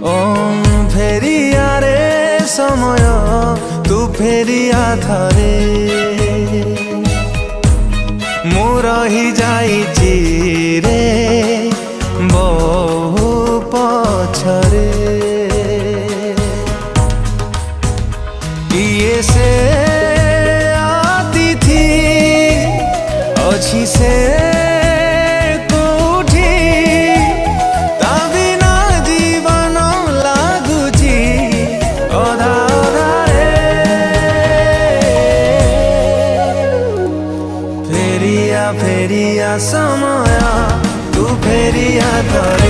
ओ फेरिया रे समय तू फेरिया थरे मु रही जाइछि रे बहु पछरे किए से अतिथि अछि से कोठी ता बिना जीवन लागुछि अधा अधा फेरिया फेरिया समय तू फेरिया थरे।